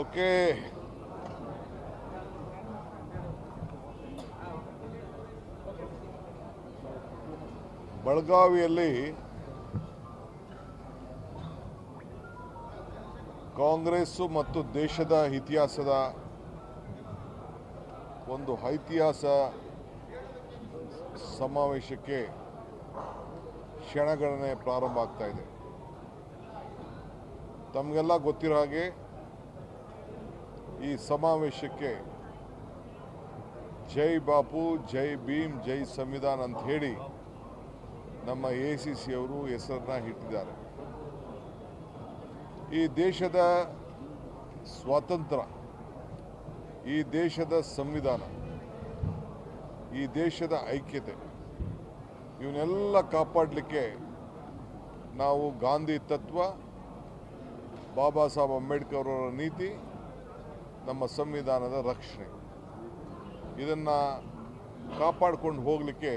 Okay, ಬೆಳಗಾವಿಯಲ್ಲಿ ಕಾಂಗ್ರೆಸ್ಸು ಮತ್ತು ದೇಶದ ಇತಿಹಾಸದ ಒಂದು ಐತಿಹಾಸ ಸಮಾವೇಶಕ್ಕೆ ಕ್ಷಣಗಣನೆ ಪ್ರಾರಂಭ ಆಗ್ತಾ ಇದೆ. ತಮಗೆಲ್ಲ ಗೊತ್ತಿರೋ ಹಾಗೆ ಈ ಸಮಾವೇಶಕ್ಕೆ ಜೈ ಬಾಪು, ಜೈ ಭೀಮ್, ಜೈ ಸಂವಿಧಾನ ಅಂತ ಹೇಳಿ ನಮ್ಮ ACC ಅವರು ಹೆಸರನ್ನ ಇಟ್ಟಿದ್ದಾರೆ. ಈ ದೇಶದ ಸ್ವಾತಂತ್ರ್ಯ, ಈ ದೇಶದ ಸಂವಿಧಾನ, ಈ ದೇಶದ ಐಕ್ಯತೆ ಇವನ್ನೆಲ್ಲ ಕಾಪಾಡಲಿಕ್ಕೆ ನಾವು ಗಾಂಧಿ ತತ್ವ, ಬಾಬಾ ಸಾಹೇಬ್ ಅಂಬೇಡ್ಕರ್ ಅವರ ನೀತಿ, ನಮ್ಮ ಸಂವಿಧಾನದ ರಕ್ಷಣೆ ಇದನ್ನು ಕಾಪಾಡಿಕೊಂಡು ಹೋಗಲಿಕ್ಕೆ,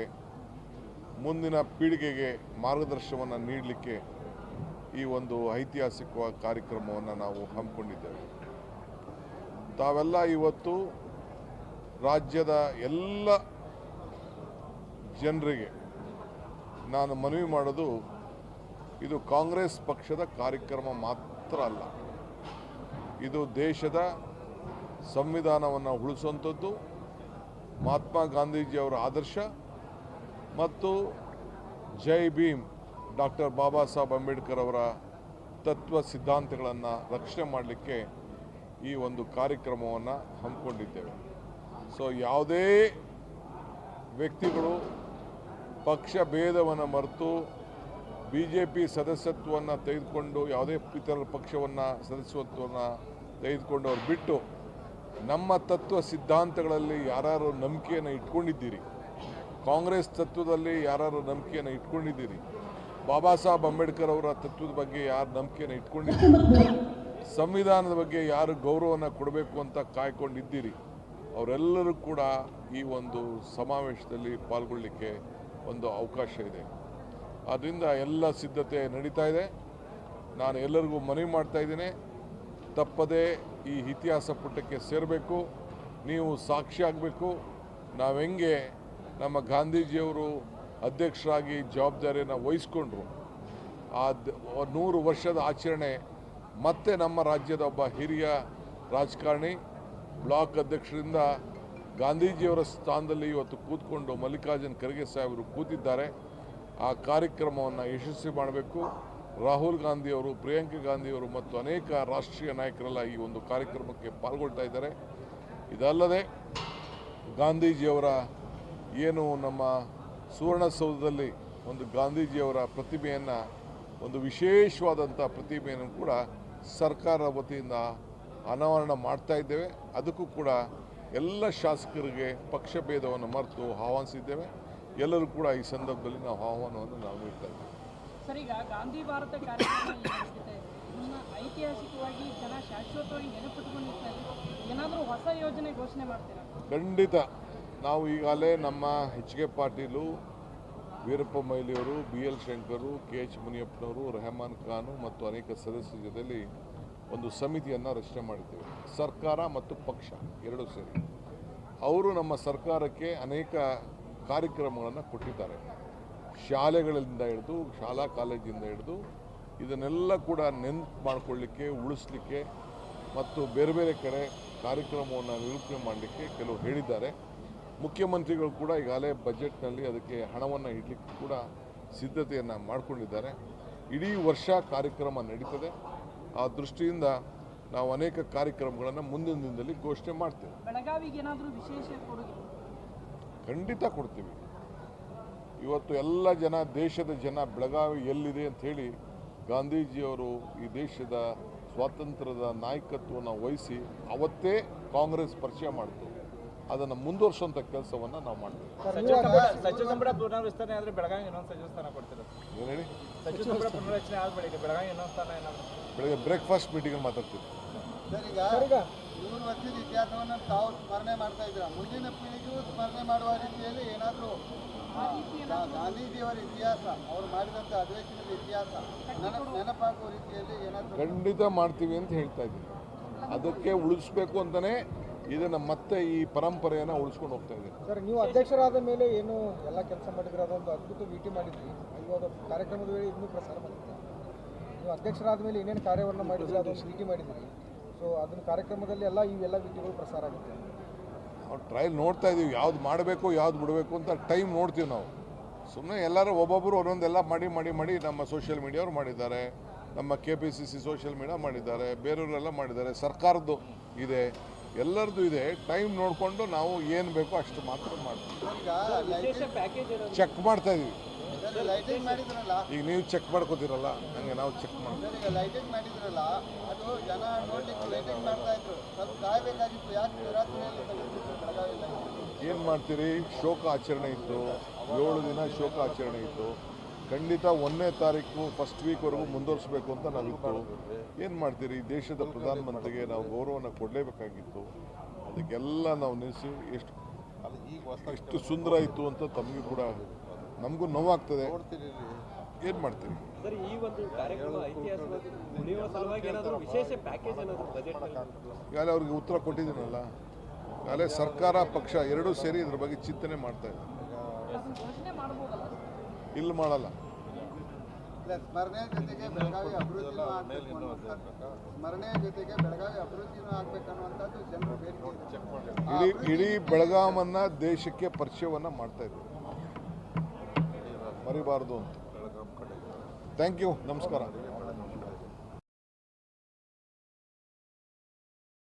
ಮುಂದಿನ ಪೀಳಿಗೆಗೆ ಮಾರ್ಗದರ್ಶನವನ್ನು ನೀಡಲಿಕ್ಕೆ ಈ ಒಂದು ಐತಿಹಾಸಿಕ ಕಾರ್ಯಕ್ರಮವನ್ನು ನಾವು ಹಮ್ಮಿಕೊಂಡಿದ್ದೇವೆ. ತಾವೆಲ್ಲ ಇವತ್ತು ರಾಜ್ಯದ ಎಲ್ಲ ಜನರಿಗೆ ನಾನು ಮನವಿ ಮಾಡೋದು, ಇದು ಕಾಂಗ್ರೆಸ್ ಪಕ್ಷದ ಕಾರ್ಯಕ್ರಮ ಮಾತ್ರ ಅಲ್ಲ, ಇದು ದೇಶದ ಸಂವಿಧಾನವನ್ನು ಉಳಿಸುವಂಥದ್ದು, ಮಹಾತ್ಮ ಗಾಂಧೀಜಿಯವರ ಆದರ್ಶ ಮತ್ತು ಜೈ ಭೀಮ್ ಡಾಕ್ಟರ್ ಬಾಬಾ ಸಾಹೇಬ್ ಅಂಬೇಡ್ಕರ್ ಅವರ ತತ್ವ ಸಿದ್ಧಾಂತಗಳನ್ನು ರಕ್ಷಣೆ ಮಾಡಲಿಕ್ಕೆ ಈ ಒಂದು ಕಾರ್ಯಕ್ರಮವನ್ನು ಹಮ್ಮಿಕೊಂಡಿದ್ದೇವೆ. ಸೊ ಯಾವುದೇ ವ್ಯಕ್ತಿಗಳು ಪಕ್ಷ ಭೇದವನ್ನು ಮರೆತು BJP ಸದಸ್ಯತ್ವವನ್ನು ತೆಗೆದುಕೊಂಡು, ಯಾವುದೇ ಇತರ ಪಕ್ಷವನ್ನು ಸದಸ್ಯತ್ವವನ್ನು ತೆಗೆದುಕೊಂಡು ಅವ್ರು ಬಿಟ್ಟು, ನಮ್ಮ ತತ್ವ ಸಿದ್ಧಾಂತಗಳಲ್ಲಿ ಯಾರು ನಂಬಿಕೆಯನ್ನು ಇಟ್ಕೊಂಡಿದ್ದೀರಿ, ಕಾಂಗ್ರೆಸ್ ತತ್ವದಲ್ಲಿ ಯಾರು ನಂಬಿಕೆಯನ್ನು ಇಟ್ಕೊಂಡಿದ್ದೀರಿ, ಬಾಬಾ ಸಾಹೇಬ್ ಅಂಬೇಡ್ಕರ್ ಅವರ ತತ್ವದ ಬಗ್ಗೆ ಯಾರು ನಂಬಿಕೆಯನ್ನು ಇಟ್ಕೊಂಡಿದ್ದೀರಿ, ಸಂವಿಧಾನದ ಬಗ್ಗೆ ಯಾರು ಗೌರವವನ್ನು ಕೊಡಬೇಕು ಅಂತ ಕಾಯ್ಕೊಂಡಿದ್ದೀರಿ, ಅವರೆಲ್ಲರೂ ಕೂಡ ಈ ಒಂದು ಸಮಾವೇಶದಲ್ಲಿ ಪಾಲ್ಗೊಳ್ಳಲಿಕ್ಕೆ ಒಂದು ಅವಕಾಶ ಇದೆ. ಆದ್ದರಿಂದ ಎಲ್ಲ ಸಿದ್ಧತೆ ನಡೀತಾ ಇದೆ. ನಾನು ಎಲ್ಲರಿಗೂ ಮನವಿ ಮಾಡ್ತಾ ಇದ್ದೀನಿ, ತಪ್ಪದೇ ಈ ಇತಿಹಾಸ ಪುಟಕ್ಕೆ ಸೇರಬೇಕು, ನೀವು ಸಾಕ್ಷಿ ಆಗಬೇಕು. ನಾವು ಹೆಂಗೆ ನಮ್ಮ ಗಾಂಧೀಜಿಯವರು ಅಧ್ಯಕ್ಷರಾಗಿ ಜವಾಬ್ದಾರಿಯನ್ನು ವಹಿಸ್ಕೊಂಡ್ರು, ಆ 100 ವರ್ಷದ ಆಚರಣೆ ಮತ್ತೆ ನಮ್ಮ ರಾಜ್ಯದ ಒಬ್ಬ ಹಿರಿಯ ರಾಜಕಾರಣಿ ಬ್ಲಾಕ್ ಅಧ್ಯಕ್ಷರಿಂದ ಗಾಂಧೀಜಿಯವರ ಸ್ಥಾನದಲ್ಲಿ ಇವತ್ತು ಕೂತ್ಕೊಂಡು ಮಲ್ಲಿಕಾರ್ಜುನ್ ಖರ್ಗೆ ಸಾಹೇಬರು ಕೂತಿದ್ದಾರೆ. ಆ ಕಾರ್ಯಕ್ರಮವನ್ನು ಯಶಸ್ವಿ ಮಾಡಬೇಕು. ರಾಹುಲ್ ಗಾಂಧಿಯವರು, ಪ್ರಿಯಾಂಕಾ ಗಾಂಧಿಯವರು ಮತ್ತು ಅನೇಕ ರಾಷ್ಟ್ರೀಯ ನಾಯಕರೆಲ್ಲ ಈ ಒಂದು ಕಾರ್ಯಕ್ರಮಕ್ಕೆ ಪಾಲ್ಗೊಳ್ತಾ ಇದ್ದಾರೆ. ಇದಲ್ಲದೆ ಗಾಂಧೀಜಿಯವರ ಏನು ನಮ್ಮ ಸುವರ್ಣಸೌಧದಲ್ಲಿ ಒಂದು ಗಾಂಧೀಜಿಯವರ ಪ್ರತಿಮೆಯನ್ನು, ಒಂದು ವಿಶೇಷವಾದಂಥ ಪ್ರತಿಮೆಯನ್ನು ಕೂಡ ಸರ್ಕಾರದ ವತಿಯಿಂದ ಅನಾವರಣ ಮಾಡ್ತಾ ಇದ್ದೇವೆ. ಅದಕ್ಕೂ ಕೂಡ ಎಲ್ಲ ಶಾಸಕರಿಗೆ ಪಕ್ಷ ಭೇದವನ್ನು ಮರೆತು ಆಹ್ವಾನಿಸಿದ್ದೇವೆ. ಎಲ್ಲರೂ ಕೂಡ ಈ ಸಂದರ್ಭದಲ್ಲಿ ನಾವು ಆಹ್ವಾನವನ್ನು ನಾವು ನೀಡ್ತಾ ಇದ್ದೇವೆ. ಸರ್, ಈಗ ಗಾಂಧಿ ಭಾರತ ಕಾರ್ಯಕ್ರಮ ಇದನ್ನ ಐತಿಹಾಸಿಕವಾಗಿ ಜನ ಶಾಶ್ವತವಾಗಿ ನೆನಪಿಟ್ಟುಕೊಂಡಿರ್ತಾರೆ. ಏನಾದರೂ ಹೊಸ ಯೋಜನೆ ಘೋಷಣೆ ಮಾಡ್ತೀರಾ? ಖಂಡಿತ. ನಾವು ಈಗಾಗಲೇ ನಮ್ಮ HK Patil, Veerappa ಮೊಯ್ಲಿಯವರು, BL Shankar, KH ಮುನಿಯಪ್ಪನವರು, Rahman Khan ಮತ್ತು ಅನೇಕ ಸದಸ್ಯರ ಜೊತೆಯಲ್ಲಿ ಒಂದು ಸಮಿತಿಯನ್ನು ರಚನೆ ಮಾಡಿದ್ದೇವೆ. ಸರ್ಕಾರ ಮತ್ತು ಪಕ್ಷ ಎರಡೂ ಸೇರಿ ಅವರು ನಮ್ಮ ಸರ್ಕಾರಕ್ಕೆ ಅನೇಕ ಕಾರ್ಯಕ್ರಮಗಳನ್ನು ಕೊಟ್ಟಿದ್ದಾರೆ. ಶಾಲೆಗಳಿಂದ ಹಿಡಿದು, ಶಾಲಾ ಕಾಲೇಜಿಂದ ಹಿಡಿದು ಇದನ್ನೆಲ್ಲ ಕೂಡ ನೆನಪು ಮಾಡಿಕೊಳ್ಳಿಕ್ಕೆ, ಉಳಿಸ್ಲಿಕ್ಕೆ ಮತ್ತು ಬೇರೆ ಬೇರೆ ಕಡೆ ಕಾರ್ಯಕ್ರಮವನ್ನು ನಿರೂಪಣೆ ಮಾಡಲಿಕ್ಕೆ ಕೆಲವು ಹೇಳಿದ್ದಾರೆ. ಮುಖ್ಯಮಂತ್ರಿಗಳು ಕೂಡ ಈಗಾಗಲೇ ಬಜೆಟ್ನಲ್ಲಿ ಅದಕ್ಕೆ ಹಣವನ್ನು ಇಡಲಿಕ್ಕೆ ಕೂಡ ಸಿದ್ಧತೆಯನ್ನು ಮಾಡಿಕೊಂಡಿದ್ದಾರೆ. ಇಡೀ ವರ್ಷ ಕಾರ್ಯಕ್ರಮ ನಡೀತದೆ. ಆ ದೃಷ್ಟಿಯಿಂದ ನಾವು ಅನೇಕ ಕಾರ್ಯಕ್ರಮಗಳನ್ನು ಮುಂದಿನ ದಿನದಲ್ಲಿ ಘೋಷಣೆ ಮಾಡ್ತೇವೆ. ಬೆಳಗಾವಿಗೆ ಏನಾದರೂ ವಿಶೇಷ ಕೊಡುಗೆ? ಖಂಡಿತ ಕೊಡ್ತೀವಿ. ಇವತ್ತು ಎಲ್ಲ ಜನ, ದೇಶದ ಜನ ಬೆಳಗಾವಿ ಎಲ್ಲಿದೆ ಅಂಥೇಳಿ ಗಾಂಧೀಜಿಯವರು ಈ ದೇಶದ ಸ್ವಾತಂತ್ರ್ಯದ ನಾಯಕತ್ವವನ್ನು ವಹಿಸಿ ಅವತ್ತೇ ಕಾಂಗ್ರೆಸ್ ಪರಿಚಯ ಮಾಡಿತು. ಅದನ್ನು ಮುಂದುವರಿಸುವಂಥ ಕೆಲಸವನ್ನು ನಾವು ಮಾಡ್ತೀವಿ. ಸಚಿವ ಸಂಪುಟ ಪುನರ್ವಿಸ್ತರಣೆ ಆದರೆ ಬೆಳಗಾವಿ ಇನ್ನೊಂದು ಸಚಿವ ಸ್ಥಾನ ಕೊಡ್ತೀರಾ? ಏನು ಹೇಳಿ? ಸಚಿವ ಸಂಪುಟ ಪುನರ್ರಚನೆ ಆದ ಬಳಿಕ ಬೆಳಗಾವಿ ಇನ್ನೊಂದು ಸ್ಥಾನ ಏನಾದರೂ? ಬೆಳಗ್ಗೆ ಬ್ರೇಕ್ಫಾಸ್ಟ್ ಮೀಟಿಂಗಲ್ಲಿ ಮಾತಾಡ್ತೀವಿ. ಸರ್, ಈಗ 100 ವರ್ಷದ ಇತಿಹಾಸವನ್ನು ತಾವು ಸ್ಮರಣೆ ಮಾಡ್ತಾ ಇದ್ದೀರಾ. ಮುಂದಿನ ಪೀಳಿಗೆಯೂ ಸ್ಮರಣೆ ಮಾಡುವ ರೀತಿಯಲ್ಲಿ ಏನಾದರೂ ಗಾಂಧೀಜಿಯವರ ಇತಿಹಾಸ, ಅವರು ಮಾಡಿದಂಥ ಅಧಿವೇಶನದ ಇತಿಹಾಸ ನೆನಪಾಗುವ ರೀತಿಯಲ್ಲಿ ಏನಾದರೂ? ಖಂಡಿತ ಮಾಡ್ತೀವಿ ಅಂತ ಹೇಳ್ತಾ ಇದ್ದೀನಿ. ಅದಕ್ಕೆ ಉಳಿಸ್ಬೇಕು ಅಂತಲೇ ಇದನ್ನು ಮತ್ತೆ ಈ ಪರಂಪರೆಯನ್ನು ಉಳಿಸ್ಕೊಂಡು ಹೋಗ್ತಾ ಇದೆ. ಸರ್, ನೀವು ಅಧ್ಯಕ್ಷರಾದ ಮೇಲೆ ಏನು ಎಲ್ಲ ಕೆಲಸ ಮಾಡಿದ್ರೆ ಅದೊಂದು ಅದ್ಭುತ ಭೇಟಿ ಮಾಡಿದ್ರಿ. ಇವಾಗ ಕಾರ್ಯಕ್ರಮದ ವೇಳೆ ಇನ್ನೂ ಪ್ರಸಾರ ಮಾಡಿದ್ರಿ. ನೀವು ಅಧ್ಯಕ್ಷರಾದ ಮೇಲೆ ಏನೇನು ಕಾರ್ಯವನ್ನು ಮಾಡಿದ್ರಿ ಅದೊಂದು ಭೇಟಿ ಮಾಡಿದ್ರಿ. ಸೊ ಅದನ್ನ ಕಾರ್ಯಕ್ರಮದಲ್ಲಿ ಇವೆಲ್ಲ ಭೇಟಿಗಳು ಪ್ರಸಾರ ಆಗುತ್ತೆ. ನಾವು ಟ್ರಯಲ್ ನೋಡ್ತಾ ಇದ್ದೀವಿ, ಯಾವ್ದು ಮಾಡಬೇಕು ಯಾವ್ದು ಬಿಡಬೇಕು ಅಂತ ಟೈಮ್ ನೋಡ್ತೀವಿ ನಾವು. ಸುಮ್ಮನೆ ಎಲ್ಲರೂ ಒಬ್ಬೊಬ್ಬರು ಒಂದೊಂದೆಲ್ಲ ಮಾಡಿ ನಮ್ಮ ಸೋಷಿಯಲ್ ಮೀಡಿಯಾವ್ರು ಮಾಡಿದ್ದಾರೆ, ನಮ್ಮ KPCC ಸೋಷಿಯಲ್ ಮೀಡಿಯಾ ಮಾಡಿದ್ದಾರೆ, ಬೇರೆಯವರೆಲ್ಲ ಮಾಡಿದ್ದಾರೆ, ಸರ್ಕಾರದ್ದು ಇದೆ, ಎಲ್ಲರದ್ದು ಇದೆ. ಟೈಮ್ ನೋಡಿಕೊಂಡು ನಾವು ಏನು ಬೇಕೋ ಅಷ್ಟು ಮಾತ್ರ ಮಾಡ್ತೀವಿ. ಚೆಕ್ ಮಾಡ್ತಾ ಇದೀವಿ. ಲೈಟಿಂಗ್ ಮಾಡಿದ್ರಲ್ಲ, ಈಗ ನೀವು ಚೆಕ್ ಮಾಡ್ಕೋತೀರಲ್ಲ, ಹಂಗೆ ನಾವು ಚೆಕ್ ಮಾಡ್ತೀವಿ. ಈಗ ಲೈಟಿಂಗ್ ಮಾಡಿದ್ರಲ್ಲ, ಅದು ಜನ ನೋಡ್ಲಿಕ್ಕೆ ಲೈಟಿಂಗ್ ಮಾಡ್ತಾ ಇದ್ರು. ಸ್ವಲ್ಪ ಕಾಯಬೇಕಾಗಿತ್ತು. ಯಾಕೆ ಶಿವರಾತ್ರಿಯಲ್ಲಿ ತೆಗೆದ್ಬಿಟ್ರು ಬೆಳಗಾವಿಯಲ್ಲಿ? ಏನು ಮಾಡ್ತೀರಿ, ಶೋಕ ಆಚರಣೆ ಇತ್ತು, 7 ದಿನ ಶೋಕ ಆಚರಣೆ ಇತ್ತು. ಖಂಡಿತ 1ನೇ ತಾರೀಕು ಫಸ್ಟ್ ವೀಕ್ವರೆಗೂ ಮುಂದುವರಿಸಬೇಕು ಅಂತ ನಾವಿತ್ತು. ಏನು ಮಾಡ್ತೀರಿ, ದೇಶದ ಪ್ರಧಾನಮಂತ್ರಿಗೆ ನಾವು ಗೌರವನ ಕೊಡಲೇಬೇಕಾಗಿತ್ತು. ಅದಕ್ಕೆಲ್ಲ ನಾವು ನಿಲ್ಲಿಸಿ ಎಷ್ಟು ಸುಂದರ ಇತ್ತು ಅಂತ ತಮಗೂ ಕೂಡ ನಮಗೂ ನೋವಾಗ್ತದೆ. ಏನು ಮಾಡ್ತೀರಿ ಸರ್, ಈ ಒಂದು ಕಾರ್ಯಕ್ರಮ ಐತಿಹಾಸಿಕವಾಗಿ ಉಳಿಯುವ ಸಲುವಾಗಿ ಏನಾದರೂ ವಿಶೇಷ ಪ್ಯಾಕೇಜ್ ಏನಾದರೂ ಬಜೆಟ್ ಈಗಾಗಲೇ ಅವ್ರಿಗೆ ಉತ್ತರ ಕೊಟ್ಟಿದ್ದೀನಲ್ಲ. ಈಗಾಗಲೇ ಸರ್ಕಾರ ಪಕ್ಷ ಎರಡೂ ಸೇರಿ ಇದ್ರ ಬಗ್ಗೆ ಚಿಂತನೆ ಮಾಡ್ತಾ ಇದೆ. ಘೋಷಣೆ ಮಾಡ್ಬೋದಲ್ಲ? ಇಲ್ಲಿ ಮಾಡಲ್ಲ. ಇಲ್ಲ, ಸ್ಮರಣೆ ಜೊತೆಗೆ ಬೆಳಗಾವಿ ಅಭಿವೃದ್ಧಿನೂ ಆಗಬೇಕು ಅನ್ನುವಂಥದ್ದು, ಸ್ಮರಣೆ ಜೊತೆಗೆ ಬೆಳಗಾವಿ ಅಭಿವೃದ್ಧಿನೂ ಆಗಬೇಕನ್ನುವಂಥದ್ದು ಜನರು ಬೇಡಿಕೆ. ಇಡೀ ಬೆಳಗಾಮನ್ನ ದೇಶಕ್ಕೆ ಪರಿಚಯವನ್ನ ಮಾಡ್ತಾ ಇದ್ದೀವಿ, ಮರಿಬಾರ್ದು ಅಂತ. ಥ್ಯಾಂಕ್ ಯು, ನಮಸ್ಕಾರ.